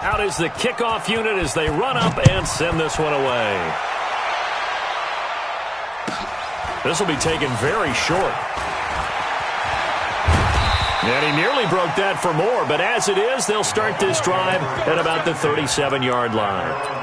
Out is the kickoff unit as they run up and send this one away. This will be taken very short. And he nearly broke that for more, but as it is, they'll start this drive at about the 37-yard line.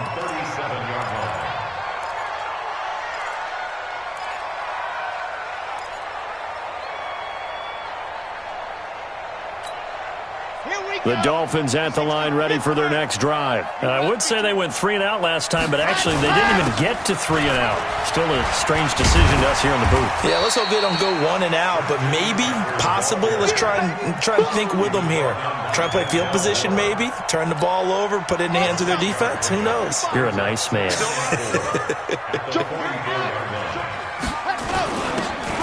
The Dolphins at the line ready for their next drive. I would say they went 3 and out last time, but actually they didn't even get to 3 and out. Still a strange decision to us here in the booth. Yeah, let's hope they don't go 1 and out, but maybe, possibly, let's try and think with them here. Try to play field position maybe, turn the ball over, put it in the hands of their defense. Who knows? You're a nice man.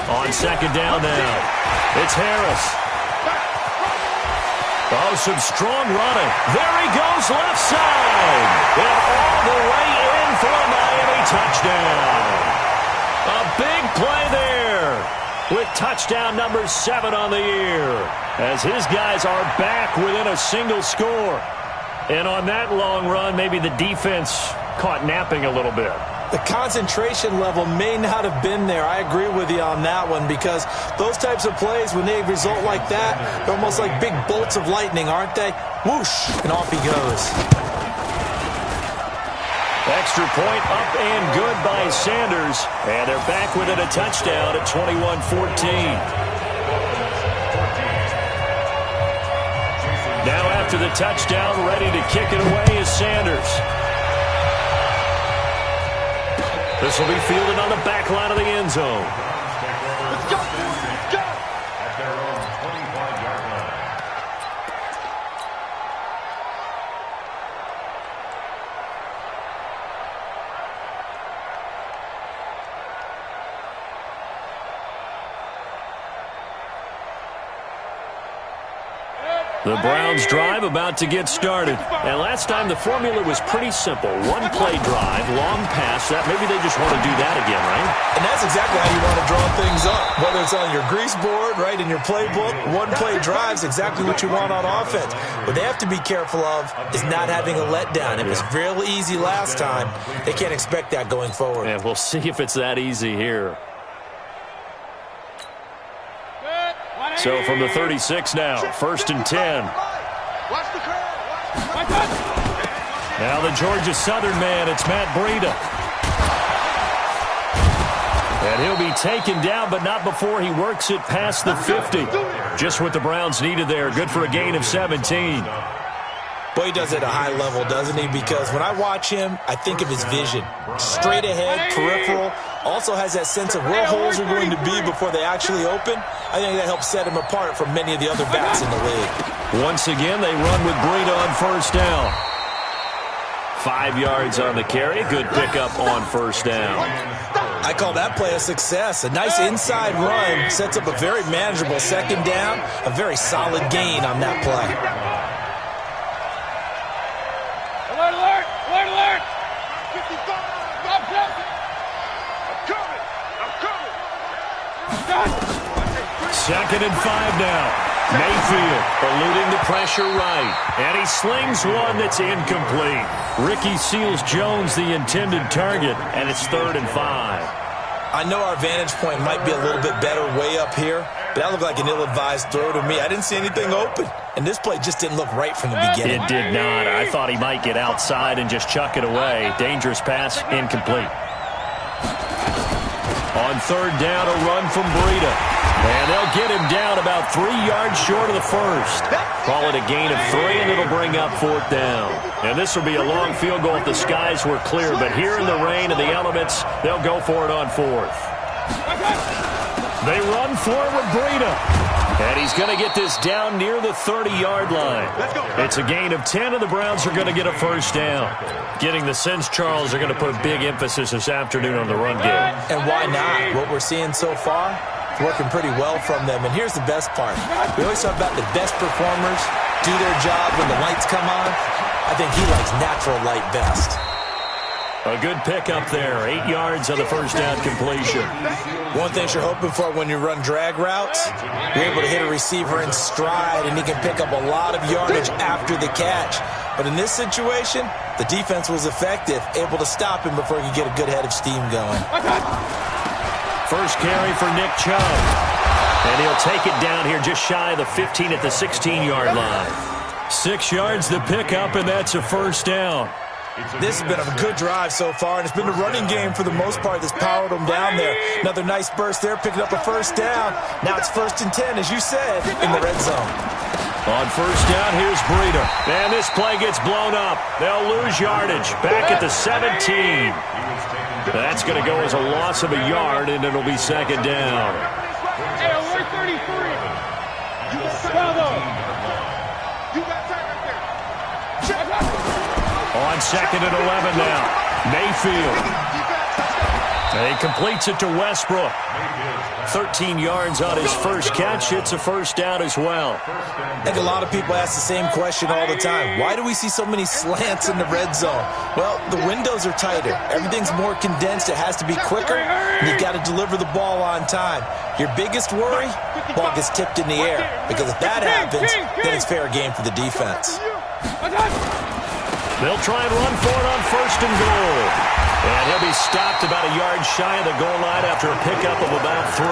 On second down now, it's Harris. Oh, some strong running. There he goes left side. And all the way in for a Miami touchdown. A big play there with touchdown number 7 on the year as his guys are back within a single score. And on that long run, maybe the defense caught napping a little bit. The concentration level may not have been there. I agree with you on that one because those types of plays, when they result like that, they're almost like big bolts of lightning, aren't they? Whoosh, and off he goes. Extra point up and good by Sanders. And they're back within a touchdown at 21-14. Now after the touchdown, ready to kick it away is Sanders. This will be fielded on the back line of the end zone. Let's go, let's go. At their own 25-yard line. The Browns drive about to get started. And last time the formula was pretty simple. One play drive, long pass. That maybe they just want to do that again, right? And that's exactly how you want to draw things up. Whether it's on your grease board, right, in your playbook, one play drive is exactly what you want on offense. What they have to be careful of is not having a letdown. It was real easy last time. They can't expect that going forward. And we'll see if it's that easy here. So from the 36 now, 1st and 10. Watch the curve. Now the Georgia Southern man, it's Matt Breida. And he'll be taken down, but not before he works it past the 50. Just what the Browns needed there. Good for a gain of 17. Boy, he does it at a high level, doesn't he? Because when I watch him, I think of his vision. Straight ahead, peripheral. Also has that sense of where holes are going to be before they actually open. I think that helps set him apart from many of the other backs in the league. Once again, they run with Breida on first down. 5 yards on the carry. Good pickup on first down. I call that play a success. A nice inside run sets up a very manageable second down. A very solid gain on that play. Alert, alert, alert, alert. 55. I'm coming. 2nd and 5 now. Mayfield eluding the pressure right. And he slings one that's incomplete. Ricky Seals-Jones the intended target, and it's 3rd and 5. I know our vantage point might be a little bit better way up here, but that looked like an ill-advised throw to me. I didn't see anything open, and this play just didn't look right from the beginning. It did not. I thought he might get outside and just chuck it away. Dangerous pass, incomplete. On 3rd down, a run from Breida. And they'll get him down about 3 yards short of the first. Call it a gain of 3, and it'll bring up 4th down. And this will be a long field goal if the skies were clear. But here in the rain and the elements, they'll go for it on 4th. They run forward Breida. And he's going to get this down near the 30-yard line. It's a gain of 10, and the Browns are going to get a first down. Getting the sense, Charles, are going to put a big emphasis this afternoon on the run game. And why not? What we're seeing so far, it's working pretty well from them. And here's the best part. We always talk about the best performers do their job when the lights come on. I think he likes natural light best. A good pickup there. 8 yards on the first down completion. One thing you're hoping for when you run drag routes, you're able to hit a receiver in stride, and he can pick up a lot of yardage after the catch. But in this situation, the defense was effective, able to stop him before he could get a good head of steam going. First carry for Nick Chubb. And he'll take it down here just shy of the 15 at the 16-yard line. 6 yards the pickup, and that's a first down. This has been a good drive so far, and it's been the running game for the most part that's powered them down there. Another nice burst there, picking up a first down. Now it's 1st and 10, as you said, in the red zone. On first down, here's Breida. And this play gets blown up. They'll lose yardage. Back at the 17. That's going to go as a loss of a yard, and it'll be second down. Hey, we're 33. On second and 11 now. Mayfield. He completes it to Westbrook. 13 yards on his first catch. It's a first down as well. I think a lot of people ask the same question all the time. Why do we see so many slants in the red zone? Well, the windows are tighter. Everything's more condensed. It has to be quicker, and you've got to deliver the ball on time. Your biggest worry? Ball gets tipped in the air. Because if that happens, then it's fair game for the defense. They'll try and run for it on first and goal. And he'll be stopped about a yard shy of the goal line after a pickup of about 3.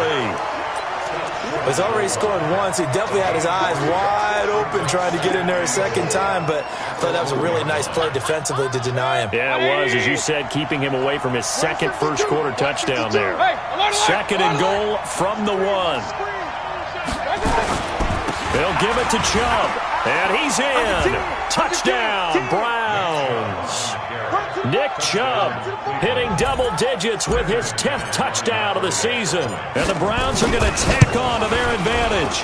He's already scored once. He definitely had his eyes wide open trying to get in there a second time, but I thought that was a really nice play defensively to deny him. Yeah, it was, as you said, keeping him away from his second first-quarter touchdown there. Second and goal from the 1. They'll give it to Chubb, and he's in. Touchdown, Browns. Nick Chubb hitting double digits with his 10th touchdown of the season. And the Browns are going to tack on to their advantage.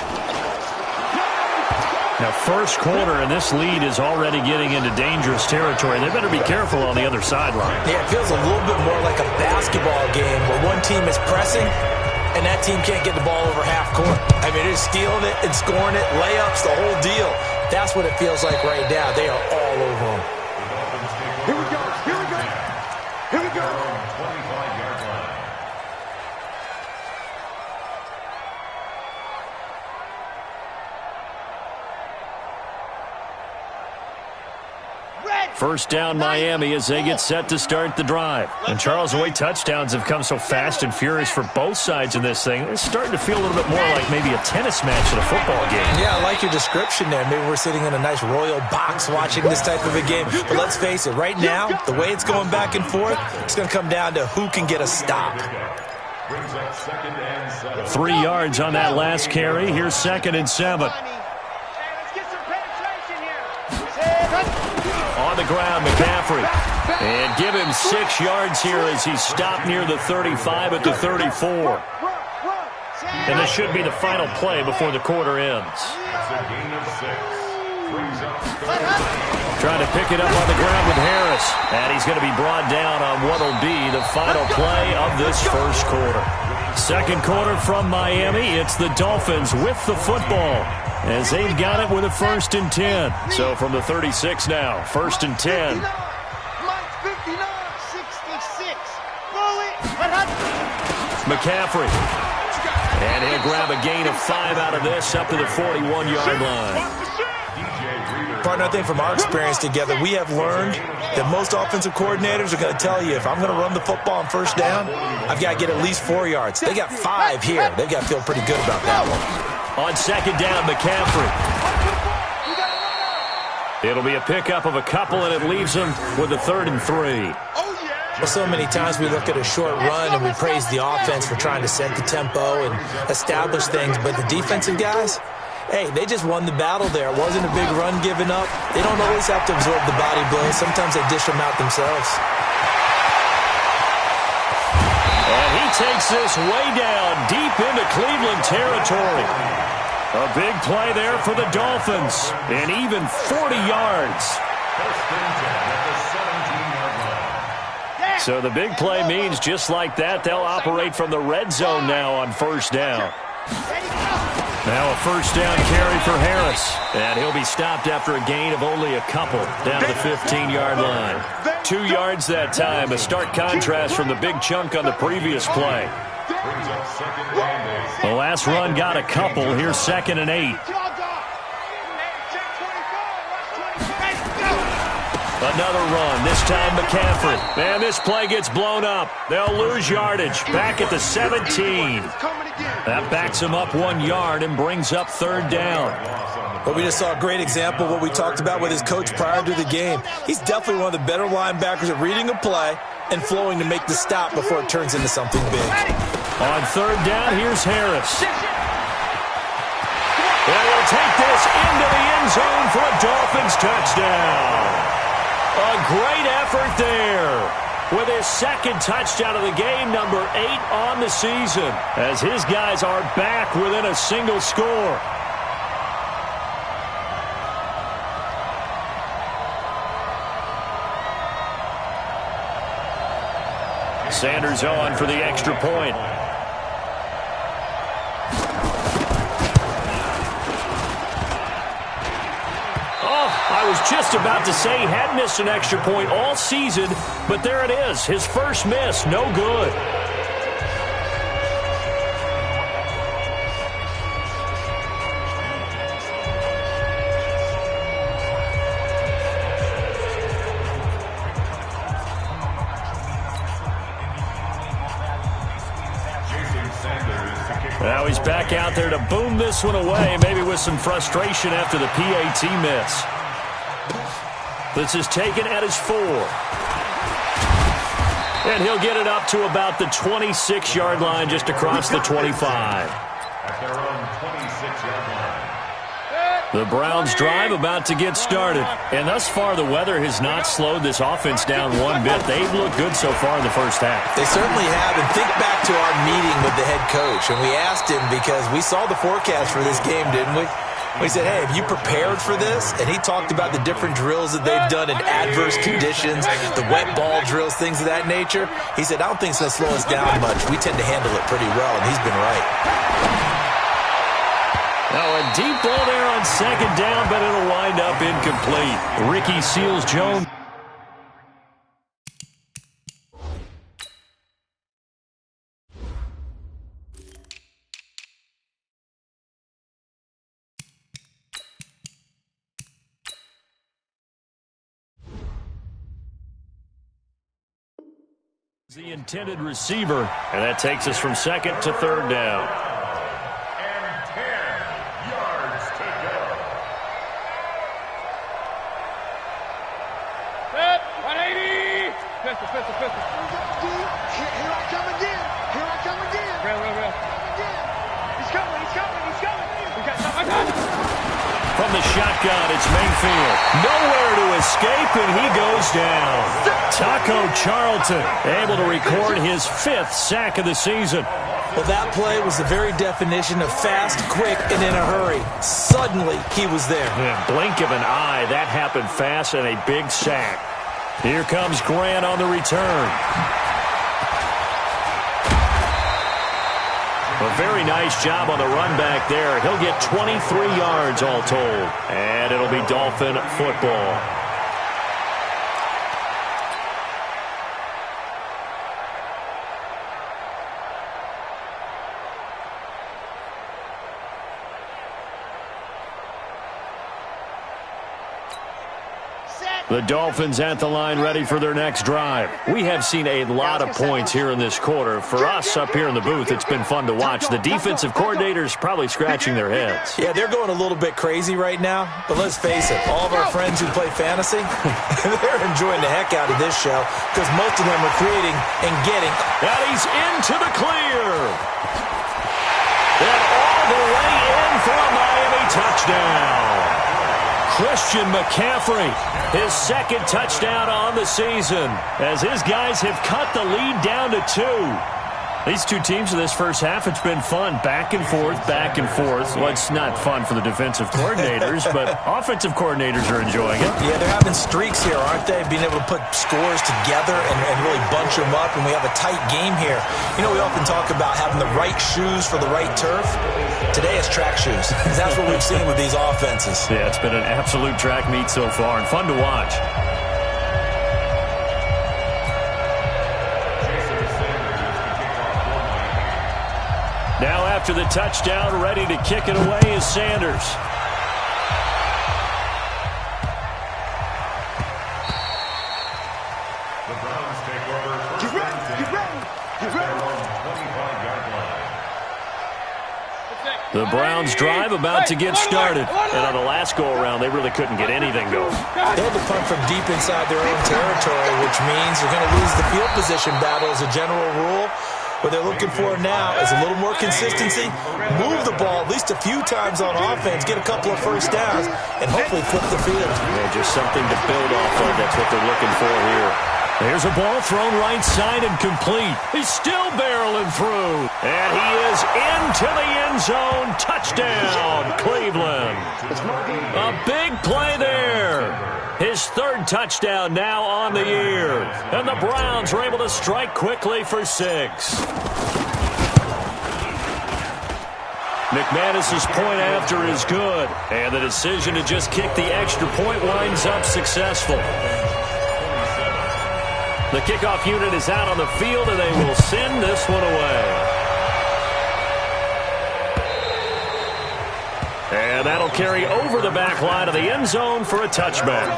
Now, first quarter, and this lead is already getting into dangerous territory. They better be careful on the other sideline. Yeah, it feels a little bit more like a basketball game where one team is pressing and that team can't get the ball over half court. I mean, they're stealing it and scoring it, layups, the whole deal. That's what it feels like right now. They are all over them. Here we go. Here we go. Here we go. 25-yard line. First down Miami as they get set to start the drive. And Charles, the way touchdowns have come so fast and furious for both sides in this thing, it's starting to feel a little bit more like maybe a tennis match at a football game. Yeah, I like your description there. Maybe we're sitting in a nice royal box watching this type of a game. But let's face it, right now, the way it's going back and forth, it's going to come down to who can get a stop. 3 yards on that last carry. Here's 2nd and 7. On the ground, McCaffrey. And give him 6 yards here as he's stopped near the 35 at the 34. And this should be the final play before the quarter ends. Trying to pick it up on the ground with Harris. And he's going to be brought down on what will be the final play of this first quarter. Second quarter from Miami. It's the Dolphins with the football, as they've got it with a 1st and 10. So from the 36 now, 1st and 10. McCaffrey. And he'll grab a gain of 5 out of this up to the 41-yard line. Partner, I think from our experience together, we have learned that most offensive coordinators are going to tell you, if I'm going to run the football on first down, I've got to get at least 4 yards. They got 5 here. They've got to feel pretty good about that one. On second down, McCaffrey. It'll be a pickup of a couple, and it leaves them with a 3rd and 3. Well, so many times we look at a short run and we praise the offense for trying to set the tempo and establish things, but the defensive guys, hey, they just won the battle there. It wasn't a big run given up. They don't always have to absorb the body blows. Sometimes they dish them out themselves. And he takes this way down deep into Cleveland territory. A big play there for the Dolphins, and even 40 yards. So the big play means just like that, they'll operate from the red zone now on first down. Now a first down carry for Harris, and he'll be stopped after a gain of only a couple down to the 15-yard line. 2 yards that time, a stark contrast from the big chunk on the previous play. The last run got a couple. Here's 2nd and 8. Another run, this time McCaffrey. And this play gets blown up. They'll lose yardage. Back at the 17. That backs him up 1 yard and brings up third down. But we just saw a great example of what we talked about with his coach prior to the game. He's definitely one of the better linebackers at reading a play and flowing to make the stop before it turns into something big. On third down, here's Harris. And he'll take this into the end zone for a Dolphins touchdown. A great effort there with his second touchdown of the game, number 8 on the season, as his guys are back within a single score. Sanders on for the extra point. I was just about to say he hadn't missed an extra point all season, but there it is. His first miss, no good. Now he's back out there to boom this one away, maybe with some frustration after the PAT miss. This is taken at his 4. And he'll get it up to about the 26-yard line, just across the 25. At their own 26-yard line. The Browns' drive about to get started. And thus far, the weather has not slowed this offense down one bit. They've looked good so far in the first half. They certainly have. And think back to our meeting with the head coach. And we asked him, because we saw the forecast for this game, didn't we? We said, hey, have you prepared for this? And he talked about the different drills that they've done in adverse conditions, the wet ball drills, things of that nature. He said, I don't think it's going to slow us down much. We tend to handle it pretty well, and he's been right. Oh, a deep ball there on second down, but it'll wind up incomplete. Ricky Seals-Jones. The intended receiver, and that takes us from second to third down. And 10 yards to go. Set, 180. Pistol. Here I come again. Real. He's coming. We got something. From the shotgun, it's Mayfield. Nowhere to escape, and he goes down. Taco Charlton able to record his 5th sack of the season. Well, that play was the very definition of fast, quick, and in a hurry. Suddenly, he was there. Yeah, blink of an eye, that happened fast, and a big sack. Here comes Grant on the return. A very nice job on the run back there. He'll get 23 yards all told. And it'll be Dolphin football. The Dolphins at the line ready for their next drive. We have seen a lot of points here in this quarter. For us up here in the booth, it's been fun to watch. The defensive coordinators probably scratching their heads. Yeah, they're going a little bit crazy right now. But let's face it, all of our friends who play fantasy, they're enjoying the heck out of this show because most of them are creating and getting. And he's into the clear. And all the way in for a Miami touchdown. Christian McCaffrey, his 2nd touchdown on the season, as his guys have cut the lead down to 2. These two teams in this first half, it's been fun. Back and forth. Well, it's not fun for the defensive coordinators, but offensive coordinators are enjoying it. Yeah, they're having streaks here, aren't they? Being able to put scores together and really bunch them up, and we have a tight game here. You know, we often talk about having the right shoes for the right turf. Today it's track shoes. That's what we've seen with these offenses. Yeah, it's been an absolute track meet so far, and fun to watch. Now after the touchdown, ready to kick it away is Sanders. The Browns drive about to get started. And on the last go-around, they really couldn't get anything going. They had to punt from deep inside their own territory, which means you're going to lose the field position battle as a general rule. What they're looking for now is a little more consistency, move the ball at least a few times on offense, get a couple of first downs, and hopefully flip the field. Yeah, just something to build off of. That's what they're looking for here. There's a ball thrown right side and complete. He's still barreling through. And he is into the end zone. Touchdown, Cleveland. A big play there. His third touchdown now on the year. And the Browns are able to strike quickly for 6. McManus's point after is good. And the decision to just kick the extra point winds up successful. The kickoff unit is out on the field, and they will send this one away. And that'll carry over the back line of the end zone for a touchback.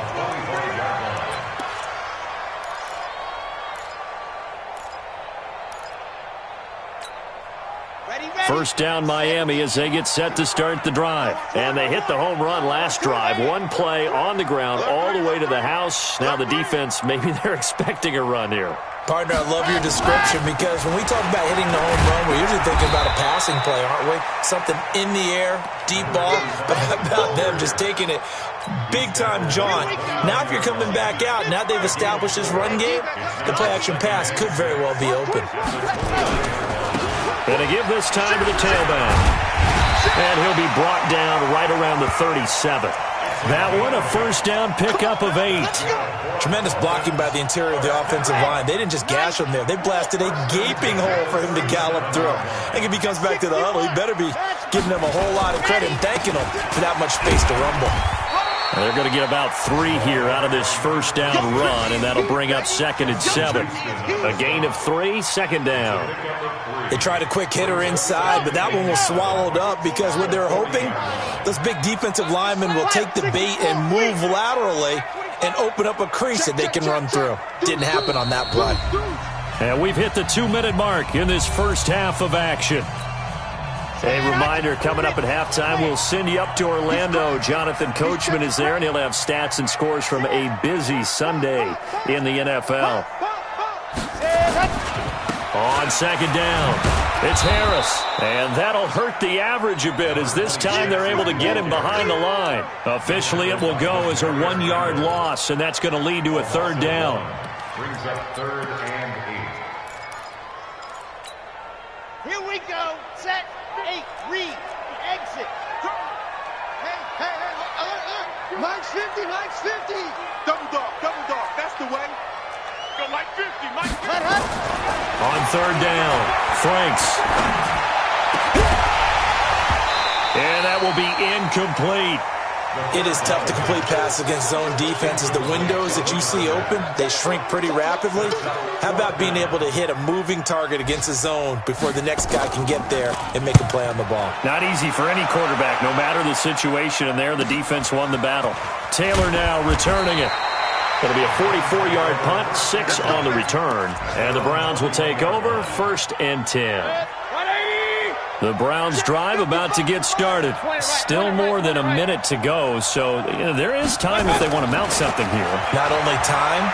First down Miami as they get set to start the drive. And they hit the home run last drive. One play on the ground all the way to the house. Now the defense, maybe they're expecting a run here. Partner, I love your description because when we talk about hitting the home run, we're usually thinking about a passing play, aren't we? Something in the air, deep ball. But how about them just taking it big-time jaunt? Now if you're coming back out, now they've established this run game, the play-action pass could very well be open. Going to give this time to the tailback. And he'll be brought down right around the 37. That one, a first down pickup of 8. Tremendous blocking by the interior of the offensive line. They didn't just gash him there. They blasted a gaping hole for him to gallop through. I think if he comes back to the huddle, he better be giving them a whole lot of credit and thanking them for that much space to rumble. They're going to get about 3 here out of this first down run, and that'll bring up 2nd and 7. A gain of 3, 2nd down. They tried a quick hitter inside, but that one was swallowed up because what they're hoping, those big defensive linemen will take the bait and move laterally and open up a crease that they can run through. Didn't happen on that play. And we've hit the 2-minute mark in this first half of action. A reminder, coming up at halftime, we'll send you up to Orlando. Jonathan Coachman is there, and he'll have stats and scores from a busy Sunday in the NFL. On 2nd down, it's Harris. And that'll hurt the average a bit as this time they're able to get him behind the line. Officially, it will go as a 1-yard loss, and that's going to lead to a 3rd down. Brings up 3rd and 8. Here we go. Set. 8, read, exit. Hey, Mike's 50, Mike's 50. Double dog, that's the way. Go Mike 50, Mike 50. On 3rd down, Franks. And that will be incomplete. It is tough to complete pass against zone defenses. The windows that you see open, they shrink pretty rapidly. How about being able to hit a moving target against a zone before the next guy can get there and make a play on the ball? Not easy for any quarterback, no matter the situation, and there the defense won the battle. Taylor now returning it. It'll be a 44-yard punt, 6 on the return. And the Browns will take over, 1st and 10. The Browns drive about to get started. Still more than a minute to go, so there is time if they want to mount something here. Not only time,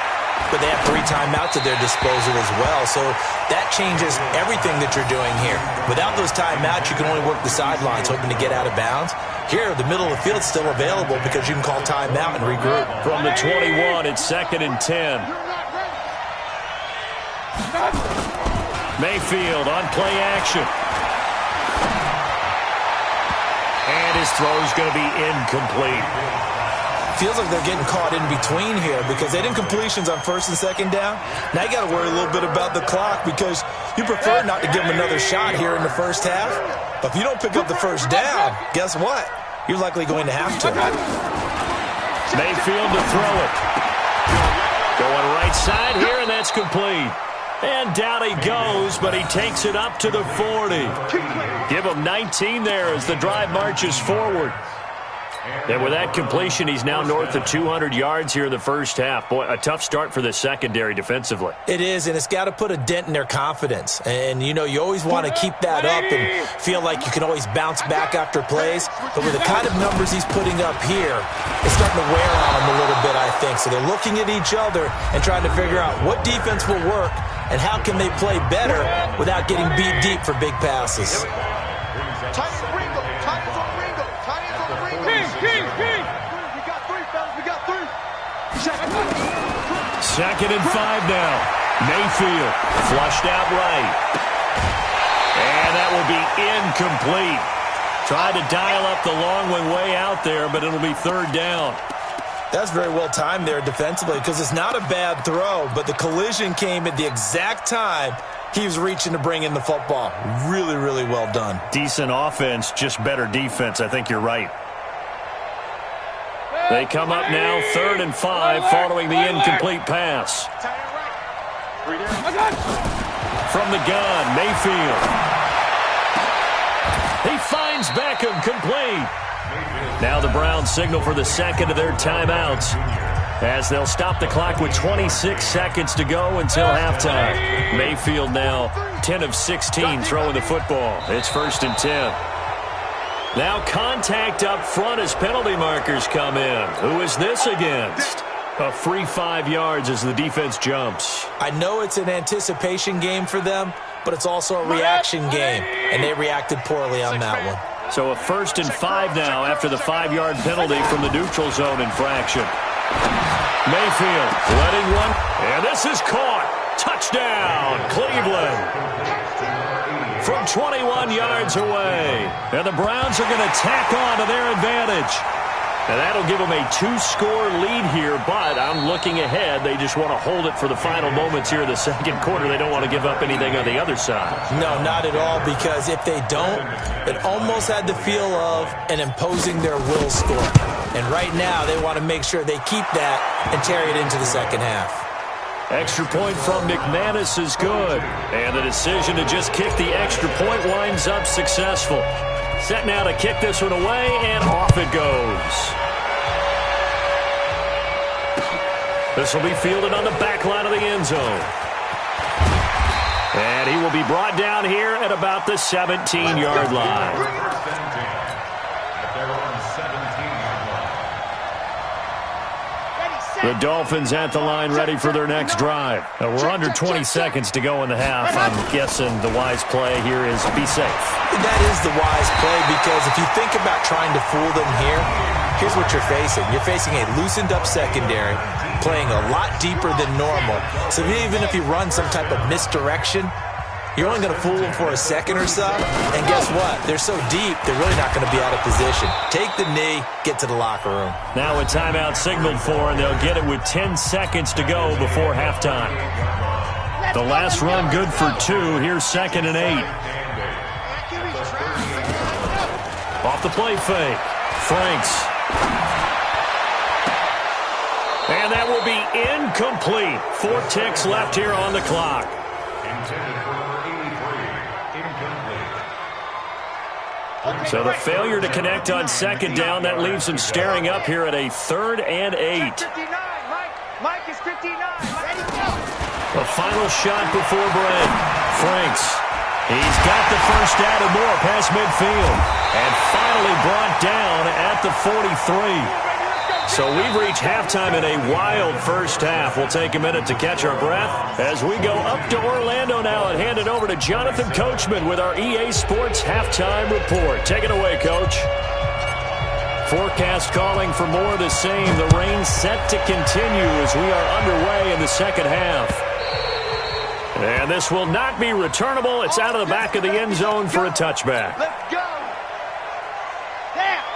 but they have 3 timeouts at their disposal as well, so that changes everything that you're doing here. Without those timeouts, you can only work the sidelines, hoping to get out of bounds. Here, the middle of the field's still available because you can call timeout and regroup. From the 21, it's 2nd and 10. Mayfield on play action. And his throw's going to be incomplete. Feels like they're getting caught in between here because they didn't completions on 1st and 2nd down. Now you got to worry a little bit about the clock because you prefer not to give them another shot here in the first half. But if you don't pick up the first down, guess what? You're likely going to have to. Mayfield to throw it. Going right side here, and that's complete. And down he goes, but he takes it up to the 40. Give him 19 there as the drive marches forward. And with that completion, he's now north of 200 yards here in the first half. Boy, a tough start for the secondary defensively. It is, and it's got to put a dent in their confidence. And, you know, you always want to keep that up and feel like you can always bounce back after plays. But with the kind of numbers he's putting up here, it's starting to wear on them a little bit, I think. So they're looking at each other and trying to figure out what defense will work and how can they play better without getting beat deep for big passes. Second and 5 now. Mayfield flushed out right. And that will be incomplete. Tried to dial up the long one way out there, but it'll be third down. That's very well timed there defensively because it's not a bad throw, but the collision came at the exact time he was reaching to bring in the football. Really, really well done. Decent offense, just better defense. I think you're right. They come up now, 3rd and 5, following the incomplete pass. From the gun, Mayfield. He finds Beckham, complete. Now the Browns signal for the second of their timeouts as they'll stop the clock with 26 seconds to go until halftime. Mayfield now 10 of 16 throwing the football. It's 1st and 10. Now contact up front as penalty markers come in. Who is this against? A free 5 yards as the defense jumps. I know it's an anticipation game for them, but it's also a reaction game, and they reacted poorly on that one. So a 1st and 5 now after the 5-yard penalty from the neutral zone infraction. Mayfield letting one, and this is caught. Touchdown, Cleveland. From 21 yards away. And the Browns are going to tack on to their advantage. And that'll give them a 2-score lead here, but I'm looking ahead. They just want to hold it for the final moments here in the second quarter. They don't want to give up anything on the other side. No, not at all, because if they don't, it almost had the feel of an imposing their will score. And right now, they want to make sure they keep that and carry it into the second half. Extra point from McManus is good. And the decision to just kick the extra point winds up successful. Set now to kick this one away, and off it goes. This will be fielded on the back line of the end zone. And he will be brought down here at about the 17-yard line. The Dolphins at the line ready for their next drive. We're under 20 seconds to go in the half. I'm guessing the wise play here is be safe. That is the wise play, because if you think about trying to fool them here, here's what you're facing. You're facing a loosened up secondary, playing a lot deeper than normal. So even if you run some type of misdirection, you're only going to fool them for a second or so. And guess what? They're so deep, they're really not going to be out of position. Take the knee, get to the locker room. Now a timeout signaled for, and they'll get it with 10 seconds to go before halftime. The last run good for 2. Here's 2nd and 8. Off the play fake. Franks. And that will be incomplete. 4 ticks left here on the clock. So the failure to connect on 2nd down, that leaves him staring up here at a 3rd and 8. Mike is 59. A final shot before break. Franks. He's got the first down and more past midfield. And finally brought down at the 43. So we've reached halftime in a wild first half. We'll take a minute to catch our breath as we go up to Orlando now and hand it over to Jonathan Coachman with our EA Sports Halftime Report. Take it away, Coach. Forecast calling for more of the same. The rain set to continue as we are underway in the second half. And this will not be returnable. It's out of the back of the end zone for a touchback. Let's go.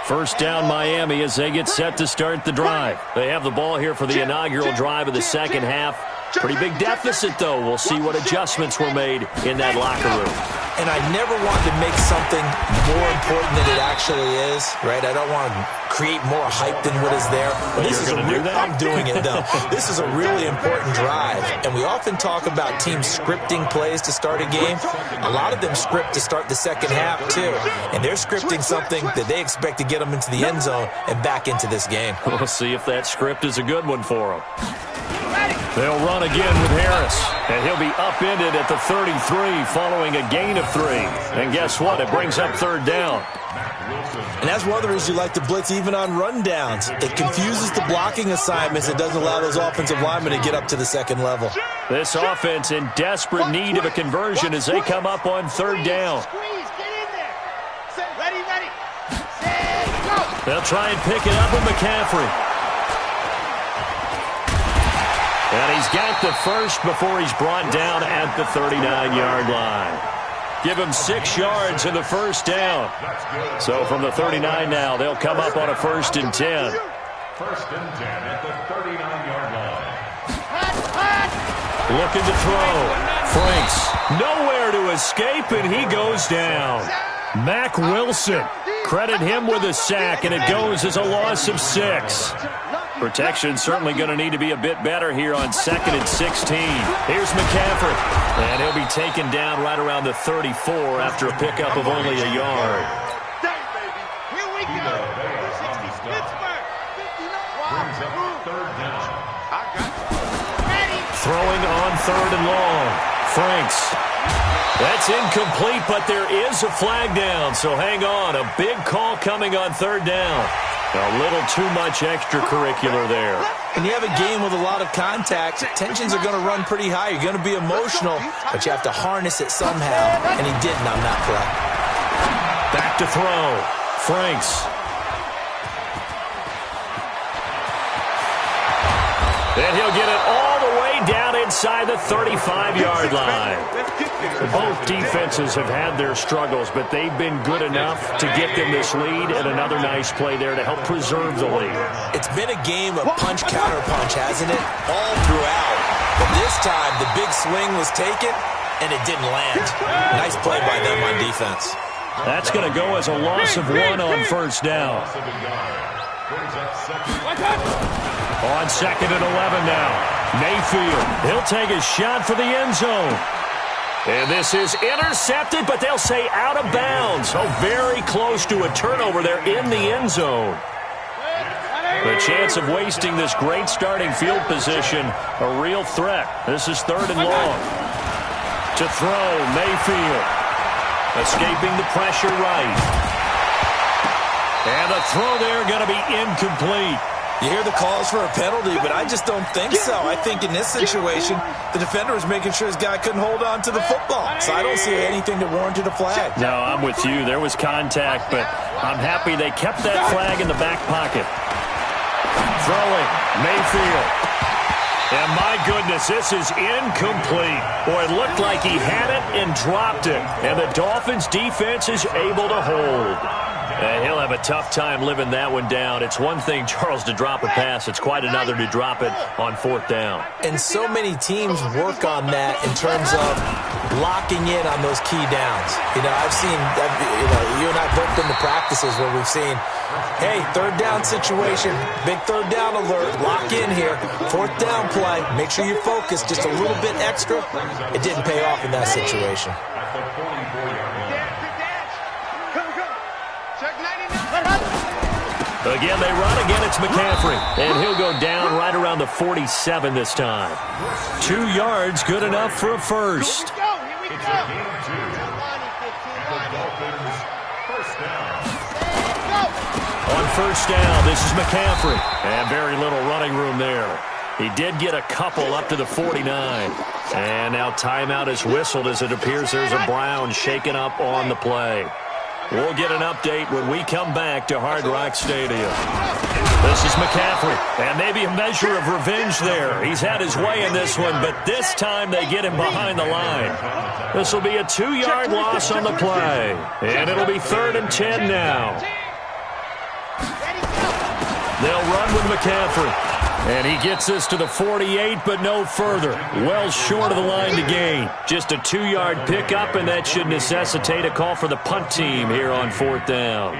First down, Miami, as they get set to start the drive. They have the ball here for the inaugural drive of the second half. Pretty big deficit, though. We'll see what adjustments were made in that locker room. and I never wanted to make something more important than it actually is, right? I don't want to create more hype than what is there. But this is I'm doing it, though. This is a really important drive, and we often talk about teams scripting plays to start a game. A lot of them script to start the second half, too, and they're scripting something that they expect to get them into the end zone and back into this game. We'll see if that script is a good one for them. They'll run again with Harris, and he'll be upended at the 33 following a gain of 3. And guess what? It brings up third down. And that's one of the reasons you like to blitz even on rundowns. It confuses the blocking assignments. It doesn't allow those offensive linemen to get up to the second level. This offense in desperate need of a conversion as they come up on third down. They'll try and pick it up with McCaffrey. And he's got the first before he's brought down at the 39-yard line. Give him 6 yards in the first down. So from the 39 now, they'll come up on a 1st and 10. 1st and 10 at the 39-yard line. Looking to throw. Franks nowhere to escape, and he goes down. Mack Wilson, credit him with a sack, and it goes as a loss of 6. Protection certainly going to need to be a bit better here on 2nd and 16. Here's McCaffrey, and he'll be taken down right around the 34 after a pickup of only a yard. Here we go. 60 Pittsburgh. 59. Throwing on 3rd and long. Franks. That's incomplete, but there is a flag down, so hang on. A big call coming on 3rd down. A little too much extracurricular there. When you have a game with a lot of contact, tensions are going to run pretty high. You're going to be emotional, but you have to harness it somehow, and he didn't on that play. Back to throw. Franks. And he'll get it all the way down inside the 35-yard line. Both defenses have had their struggles, but they've been good enough to get them this lead, and another nice play there to help preserve the lead. It's been a game of punch-counter-punch, hasn't it? All throughout. But this time, the big swing was taken, and it didn't land. Nice play by them on defense. That's going to go as a loss of 1 on 1st down. On 2nd and 11 now. Mayfield, he'll take a shot for the end zone. And this is intercepted, but they'll say out of bounds. So very close to a turnover there in the end zone. The chance of wasting this great starting field position, a real threat. This is 3rd and long. To throw, Mayfield. Escaping the pressure right. And the throw there going to be incomplete. You hear the calls for a penalty, but I just don't think so. I think in this situation, the defender was making sure his guy couldn't hold on to the football. So I don't see anything that warranted a flag. No, I'm with you. There was contact, but I'm happy they kept that flag in the back pocket. Throwing, Mayfield. And my goodness, this is incomplete. Boy, it looked like he had it and dropped it. And the Dolphins' defense is able to hold. And he'll have a tough time living that one down. It's one thing, Charles, to drop a pass. It's quite another to drop it on 4th down. And so many teams work on that in terms of locking in on those key downs. You know, I've seen, you and I have both been to practices where we've seen, hey, 3rd down situation, big 3rd down alert, lock in here, 4th down play, make sure you focus just a little bit extra. It didn't pay off in that situation. Again, they run. Again, it's McCaffrey. And he'll go down right around the 47 this time. 2 yards, good enough for a first. Here we go. On 1st down, this is McCaffrey. And very little running room there. He did get a couple up to the 49. And now timeout is whistled as it appears there's a Brown shaken up on the play. We'll get an update when we come back to Hard Rock Stadium. This is McCaffrey, and maybe a measure of revenge there. He's had his way in this one, but this time they get him behind the line. This will be a 2-yard loss on the play, and it'll be 3rd and 10 now. They'll run with McCaffrey. And he gets this to the 48, but no further. Well short of the line to gain. Just a 2-yard pickup, and that should necessitate a call for the punt team here on 4th down.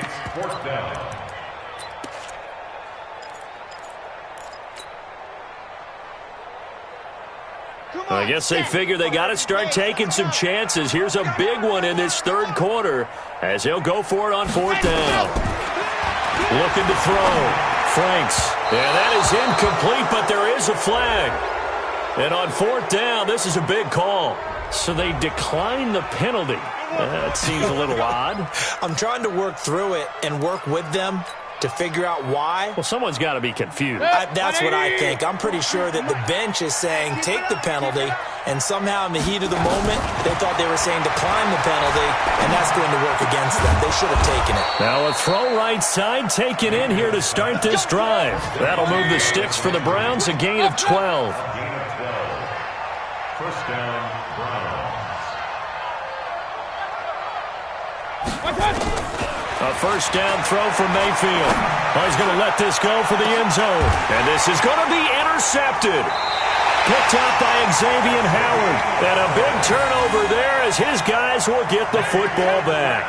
I guess they figure they got to start taking some chances. Here's a big one in this 3rd quarter as he'll go for it on 4th down. Looking to throw. Franks. And that is incomplete, but there is a flag. And on 4th down, this is a big call. So they decline the penalty. That seems a little odd. I'm trying to work through it and work with them to figure out why. Well, someone's got to be confused. That's what I think. I'm pretty sure that the bench is saying take the penalty, and somehow in the heat of the moment, they thought they were saying decline the penalty, and that's going to work against them. They should have taken it. Now a throw right side taken in here to start this drive. That'll move the sticks for the Browns, a gain of 12. First down, Browns. A first down throw from Mayfield. Oh, he's going to let this go for the end zone. And this is going to be intercepted. Picked up by Xavier Howard. And a big turnover there as his guys will get the football back.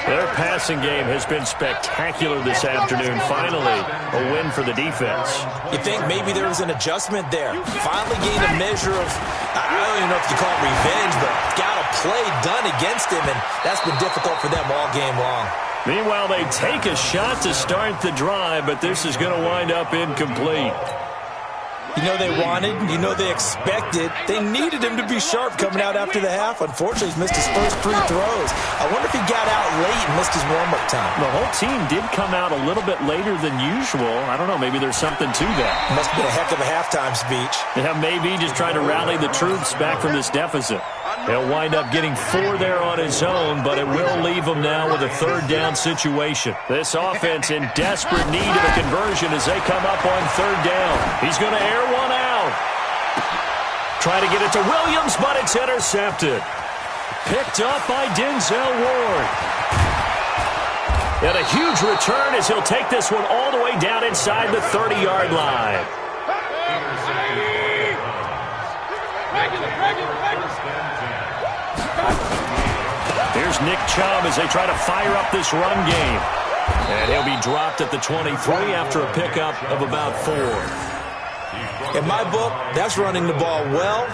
Their passing game has been spectacular this afternoon. Finally, a win for the defense. You think maybe there was an adjustment there. Finally gained a measure of, I don't even know if you call it revenge, but got a play done against him, and that's been difficult for them all game long. Meanwhile, they take a shot to start the drive, but this is going to wind up incomplete. You know they wanted, you know they expected. They needed him to be sharp coming out after the half. Unfortunately, he's missed his first 3 throws. I wonder if he got out late and missed his warm-up time. The whole team did come out a little bit later than usual. I don't know, maybe there's something to that. Must have been a heck of a halftime speech. Yeah, maybe just trying to rally the troops back from this deficit. He'll wind up getting 4 there on his own, but it will leave him now with a 3rd down situation. This offense in desperate need of a conversion as they come up on 3rd down. He's going to air one out. Try to get it to Williams, but it's intercepted. Picked up by Denzel Ward. And a huge return as he'll take this one all the way down inside the 30-yard line. Here's Nick Chubb as they try to fire up this run game. And he'll be dropped at the 23 after a pickup of about 4. In my book, that's running the ball well,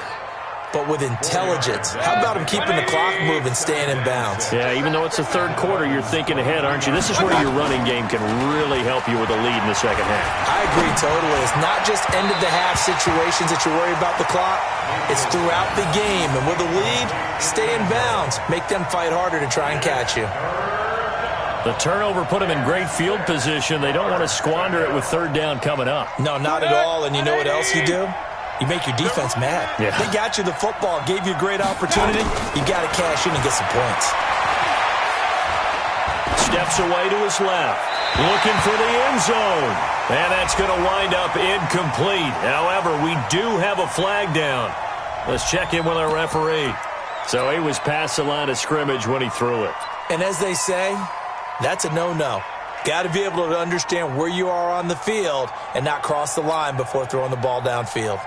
but with intelligence. How about him keeping the clock moving, staying in bounds? Yeah, even though it's the 3rd quarter, you're thinking ahead, aren't you? This is where your running game can really help you with a lead in the 2nd half. I agree totally. It's not just end-of-the-half situations that you worry about the clock. It's throughout the game. And with a lead, stay in bounds. Make them fight harder to try and catch you. The turnover put them in great field position. They don't want to squander it with 3rd down coming up. No, not at all. And you know what else you do? You make your defense mad. Yeah. They got you the football, gave you a great opportunity. You got to cash in and get some points. Steps away to his left. Looking for the end zone. And that's going to wind up incomplete. However, we do have a flag down. Let's check in with our referee. So he was past the line of scrimmage when he threw it. And as they say, that's a no-no. Got to be able to understand where you are on the field and not cross the line before throwing the ball downfield.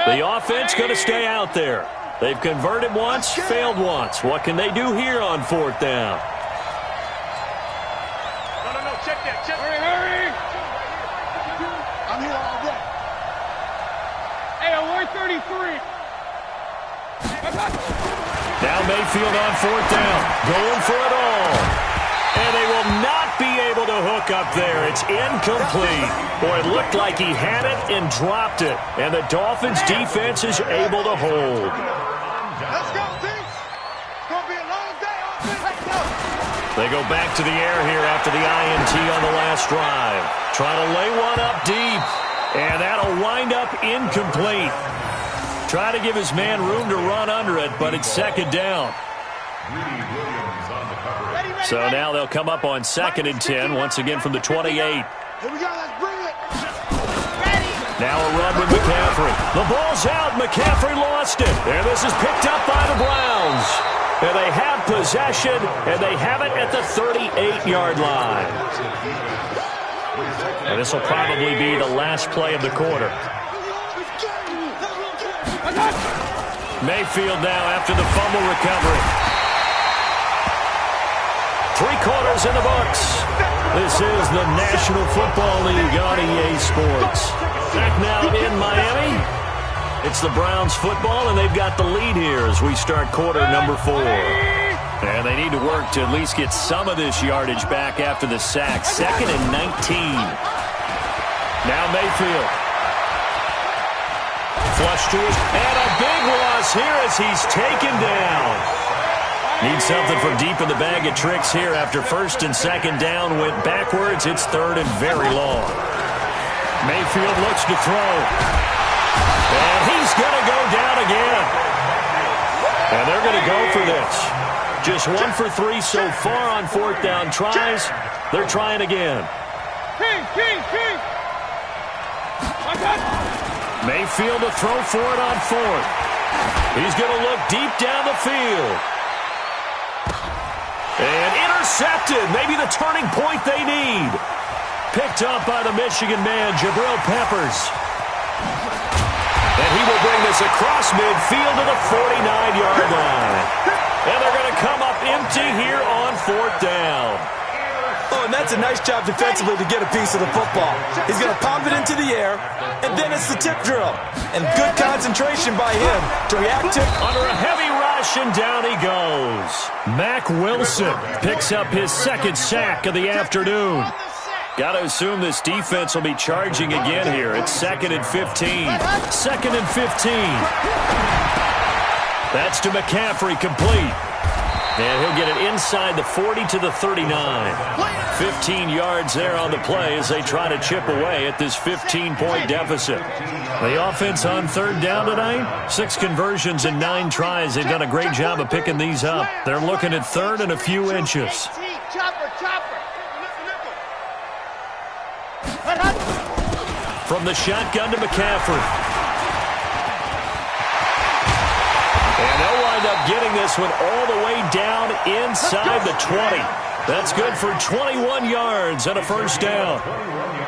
The offense going to stay out there. They've converted once, failed once. What can they do here on 4th down? No, check that. Hurry. I'm here all day. Hey, I'm 133. Now Mayfield on 4th down. Going for it all. And they will not be able to hook up there. It's incomplete. Boy, it looked like he had it and dropped it. And the Dolphins' defense is able to hold. Let's go, team. It's going to be a long day. Let's go. They go back to the air here after the INT on the last drive. Trying to lay one up deep. And that'll wind up incomplete. Try to give his man room to run under it, but it's 2nd down. So now they'll come up on 2nd and 10, once again from the 28. Here we go, let's bring it. Ready. Now a run with McCaffrey. The ball's out. McCaffrey lost it. And this is picked up by the Browns. And they have possession, and they have it at the 38-yard line. And this will probably be the last play of the quarter. Mayfield now after the fumble recovery. 3 quarters in the books. This is the National Football League on EA Sports. Back now in Miami. It's the Browns football, and they've got the lead here as we start quarter number 4. And they need to work to at least get some of this yardage back after the sack. 2nd and 19. Now Mayfield. Flush to his, and a big loss here as he's taken down. Need something from deep in the bag of tricks here after 1st and 2nd down went backwards. It's 3rd and very long. Mayfield looks to throw. And he's going to go down again. And they're going to go for this. Just 1 for 3 so far on 4th down tries. They're trying again. Mayfield to throw for it on 4th. He's going to look deep down the field. And intercepted. Maybe the turning point they need. Picked up by the Michigan man, Jabril Peppers. And he will bring this across midfield to the 49-yard line. And they're going to come up empty here on 4th down. Oh, and that's a nice job defensively to get a piece of the football. He's going to pump it into the air, and then it's the tip drill. And good concentration by him to react to. Under a heavy rush, and down he goes. Mack Wilson picks up his 2nd sack of the afternoon. Got to assume this defense will be charging again here. It's 2nd and 15. 2nd and 15. That's to McCaffrey, complete. And he'll get it inside the 40 to the 39. 15 yards there on the play as they try to chip away at this 15-point deficit. The offense on 3rd down tonight, 6 conversions and 9 tries. They've done a great job of picking these up. They're looking at 3rd and a few inches. From the shotgun to McCaffrey. And they'll wind up getting this one all the way down inside the 20. That's good for 21 yards and a 1st down.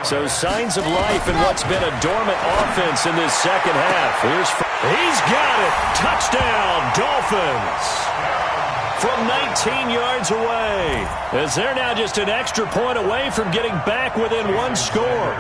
So signs of life in what's been a dormant offense in this 2nd half. He's got it. Touchdown, Dolphins. From 19 yards away, as they're now just an extra point away from getting back within 1 score.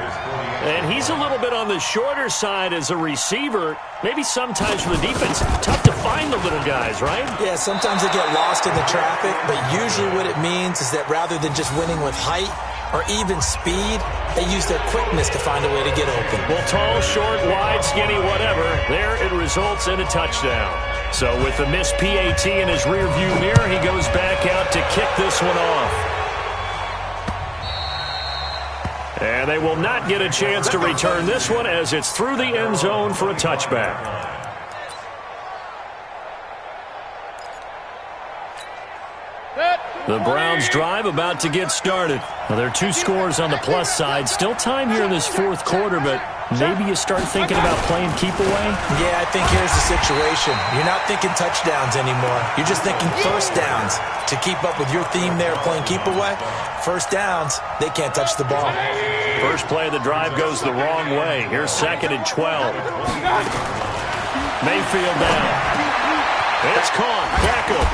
And he's a little bit on the shorter side as a receiver. Maybe sometimes for the defense, tough to find the little guys, right? Yeah, sometimes they get lost in the traffic, but usually what it means is that rather than just winning with height or even speed, they use their quickness to find a way to get open. Well, tall, short, wide, skinny, whatever, there it results in a touchdown. So with the missed PAT in his rearview mirror, he goes back out to kick this one off. And they will not get a chance to return this one as it's through the end zone for a touchback. The Browns drive about to get started. Well, there are 2 scores on the plus side. Still time here in this 4th quarter, but maybe you start thinking about playing keep away? Yeah, I think here's the situation. You're not thinking touchdowns anymore. You're just thinking 1st downs. To keep up with your theme there, playing keep away, 1st downs, they can't touch the ball. First play of the drive goes the wrong way. Here's 2nd and 12. Mayfield down. It's caught. Beckham.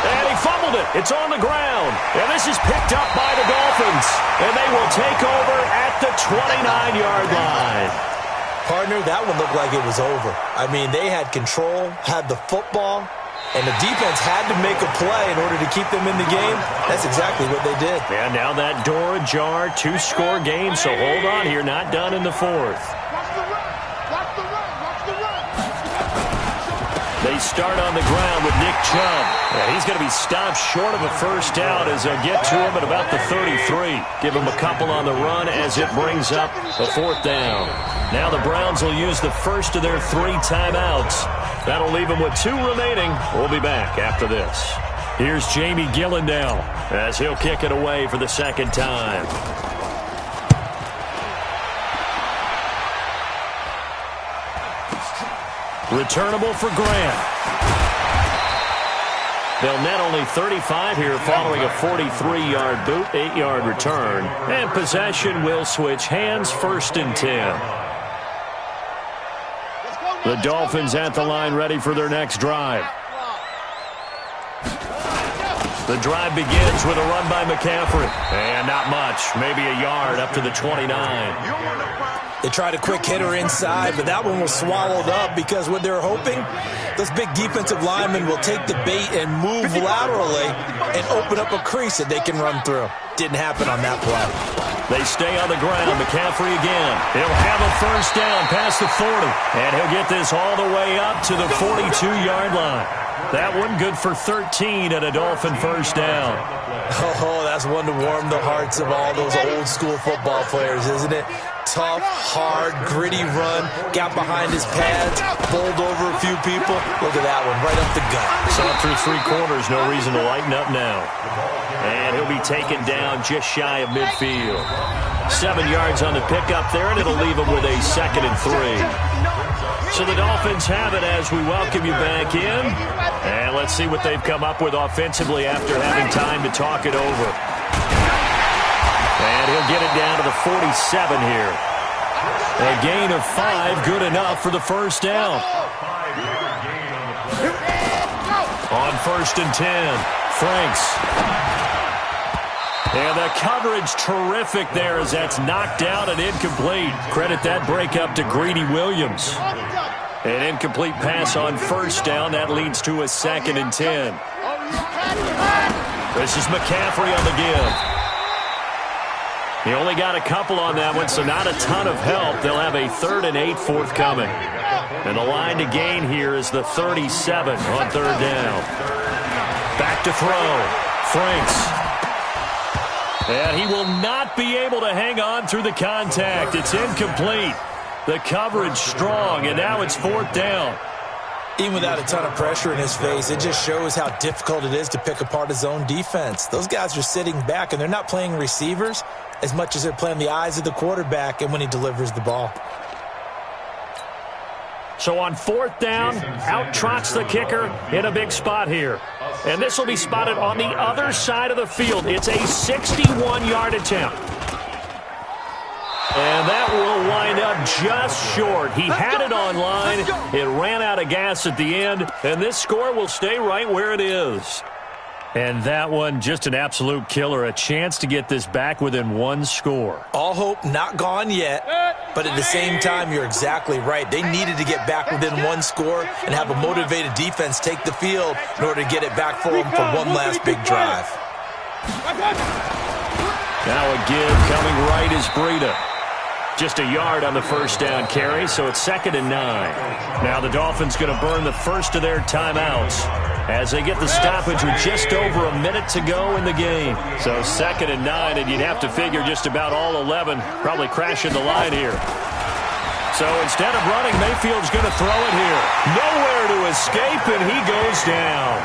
And he fumbled it. It's on the ground. And this is picked up by the Dolphins. And they will take over at the 29-yard line. Partner, that one looked like it was over. I mean, they had control, had the football, and the defense had to make a play in order to keep them in the game. That's exactly what they did. And now that door ajar, 2-score game, so hold on here, not done in the 4th. They start on the ground with Nick Chubb. Yeah, he's going to be stopped short of a 1st down as they'll get to him at about the 33. Give him a couple on the run as it brings up a 4th down. Now the Browns will use the first of their 3 timeouts. That'll leave them with 2 remaining. We'll be back after this. Here's Jamie Gillandale as he'll kick it away for the 2nd time. And he fumbled it. It's on the ground. And this is picked up by the Dolphins. And they will take over at the 29-yard line. 2 scores on the plus side. Still time here in this 4th quarter, but maybe you start thinking about playing keep away? Returnable for Grant. They'll net only 35 here following a 43-yard boot, 8-yard return. And possession will switch hands, 1st and 10. The Dolphins at the line ready for their next drive. The drive begins with a run by McCaffrey. And not much, maybe a yard up to the 29. They tried a quick hitter inside, but that one was swallowed up because what they're hoping, those big defensive linemen will take the bait and move laterally and open up a crease that they can run through. Didn't happen on that play. They stay on the ground. McCaffrey again. He'll have a 1st down past the 40. And he'll get this all the way up to the 42-yard line. That one good for 13 and a Dolphin 1st down. Oh, that's one to warm the hearts of all those old-school football players, isn't it? Tough, hard, gritty run, got behind his pads, bowled over a few people. Look at that one, right up the gut. Saw through 3 quarters, no reason to lighten up now. And he'll be taken down just shy of midfield. 7 yards on the pickup there, and it'll leave him with a 2nd and 3. So the Dolphins have it as we welcome you back in. And let's see what they've come up with offensively after having time to talk it over. And he'll get it down to the 47 here. A gain of 5, good enough for the 1st down. On 1st and 10, Franks. And the coverage terrific there as that's knocked out and incomplete. Credit that breakup to Greedy Williams. An incomplete pass on 1st down. That leads to a 2nd and 10. This is McCaffrey on the give. He only got a couple on that one, so not a ton of help. They'll have a 3rd and 8 forthcoming. And the line to gain here is the 37 on 3rd down. Back to throw. Franks. And he will not be able to hang on through the contact. It's incomplete. The coverage strong, and now it's 4th down. Even without a ton of pressure in his face, it just shows how difficult it is to pick apart his own defense. Those guys are sitting back, and they're not playing receivers as much as they're playing the eyes of the quarterback and when he delivers the ball. So on 4th down, out trots the kicker in a big spot here. And this will be spotted on the other side of the field. It's a 61-yard attempt. And that will wind up just short. He had it on line. It ran out of gas at the end. And this score will stay right where it is. And that one, just an absolute killer. A chance to get this back within 1 score. All hope not gone yet. But at the same time, you're exactly right. They needed to get back within 1 score and have a motivated defense take the field in order to get it back for them for one last big drive. Now a give coming right is Breida. Just a yard on the 1st down carry, so it's 2nd and 9. Now the Dolphins going to burn the first of their timeouts as they get the stoppage with just over a minute to go in the game. So 2nd and 9, and you'd have to figure just about all 11 probably crashing the line here. So instead of running, Mayfield's going to throw it here. Nowhere to escape, and he goes down.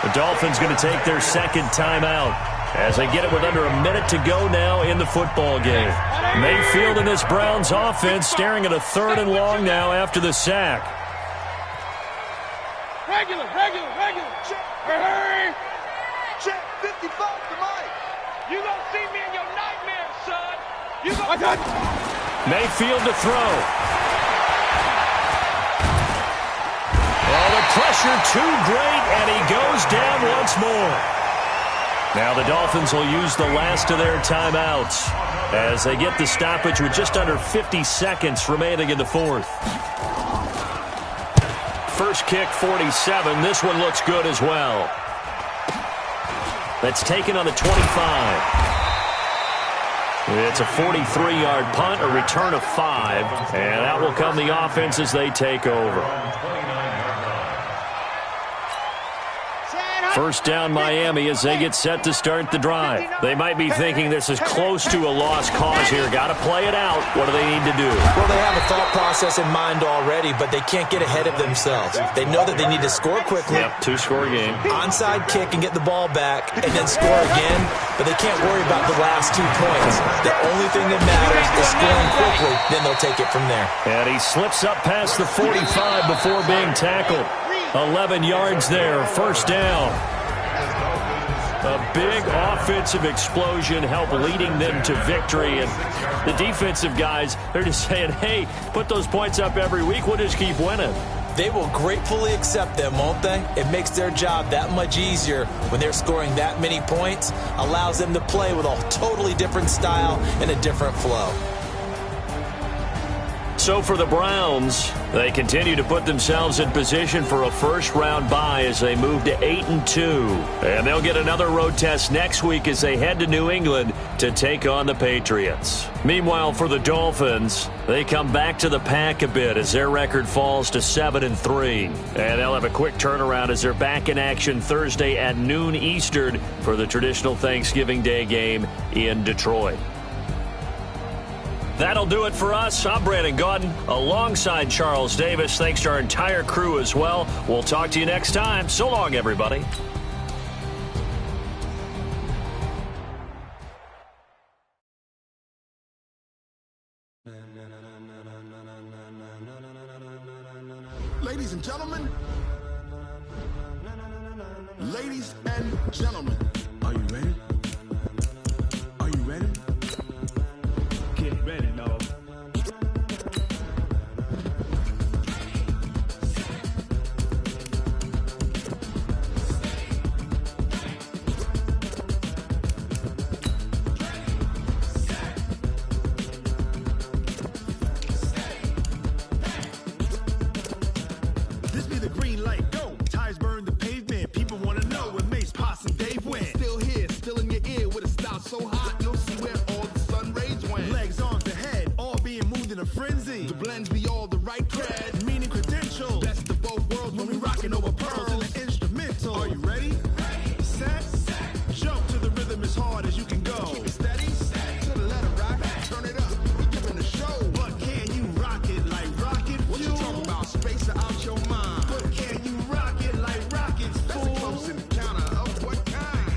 The Dolphins going to take their 2nd timeout as they get it with under a minute to go now in the football game. Mayfield and this Browns offense staring at a 3rd and long now after the sack. Regular. Check. Hey. Check 55 to Mike. You gonna see me in your nightmares, son. You gonna... Mayfield to throw. Oh, the pressure too great, and he goes down once more. Now the Dolphins will use the last of their timeouts as they get the stoppage with just under 50 seconds remaining in the 4th. First kick, 47. This one looks good as well. That's taken on the 25. It's a 43-yard punt, a return of 5, and out will come the offense as they take over. First down Miami as they get set to start the drive. They might be thinking this is close to a lost cause here. Got to play it out. What do they need to do? Well, they have a thought process in mind already, but they can't get ahead of themselves. They know that they need to score quickly. Yep, two-score game. Onside kick and get the ball back and then score again, but they can't worry about the last 2 points. The only thing that matters is scoring quickly, then they'll take it from there. And he slips up past the 45 before being tackled. 11 yards there, first down. A big offensive explosion helped leading them to victory. And the defensive guys, they're just saying, hey, put those points up every week. We'll just keep winning. They will gratefully accept them, won't they? It makes their job that much easier when they're scoring that many points. Allows them to play with a totally different style and a different flow. So for the Browns, they continue to put themselves in position for a first-round bye as they move to 8-2. And they'll get another road test next week as they head to New England to take on the Patriots. Meanwhile, for the Dolphins, they come back to the pack a bit as their record falls to 7-3. And they'll have a quick turnaround as they're back in action Thursday at noon Eastern for the traditional Thanksgiving Day game in Detroit. That'll do it for us. I'm Brandon Gaudin alongside Charles Davis. Thanks to our entire crew as well. We'll talk to you next time. So long, everybody. Ladies and gentlemen, are you ready? Are you ready? Get ready, dog. This be the green light, go. Tires burn the pavement. People want to know where Mace, Potts, and Dave went. Still here, still in your ear with a style so hot, you'll see where all the sun rays went. Legs, arms, the head, all being moved in a frenzy. The blends be all the right cred, meaning credentials. Best of both worlds when we rockin' over pearls in the instrumental. Are you ready? Set. Jump to the rhythm as hard as you can go. Keep it steady. To the letter rock. Turn it up. We giving the show. But can you rock it like rocket fuel? What you talking about? Space out your mind. But can you rock it like rockets, fool? That's a close encounter of what kind?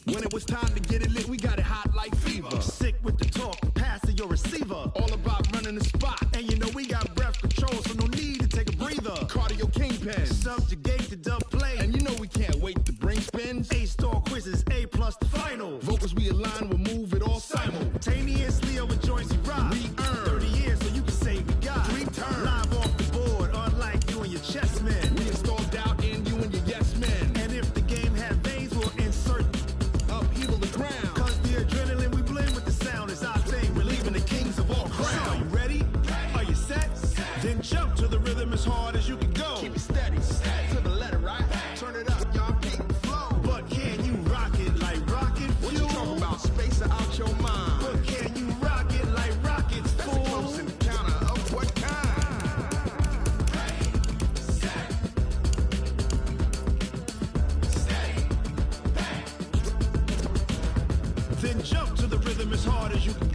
When it was time to get it lit, we got it hot like fever. Sick with the talk, pass to your receiver. All about running the spot. And you know we got breath control, so no need to take a breather. Cardio kingpin, subjugate the dub play. And you know we can't wait to bring spins. A-star quizzes, A+ the final. Vocals we align, we'll move it all simultaneously over joints we rock. We earn 30 years, so you can say we got 3 turns. Live off the board, unlike you and your chess men. We install doubt in you and your yes men. And if the game had veins, we'll insert upheaval the ground. Cause the adrenaline we blend with the sound is our thing. Relieving the kings of all crowns. So are you ready? Are you set? Then jump to the rhythm as hard as you can go. Keep it steady. To the letter, right? Turn it up, y'all keep the flow. But can you rock it like rocket fuel? What you talking about? Space out your mind. But can you rock it like rockets, fool? That's a close encounter of what kind? Then jump to the rhythm as hard as you can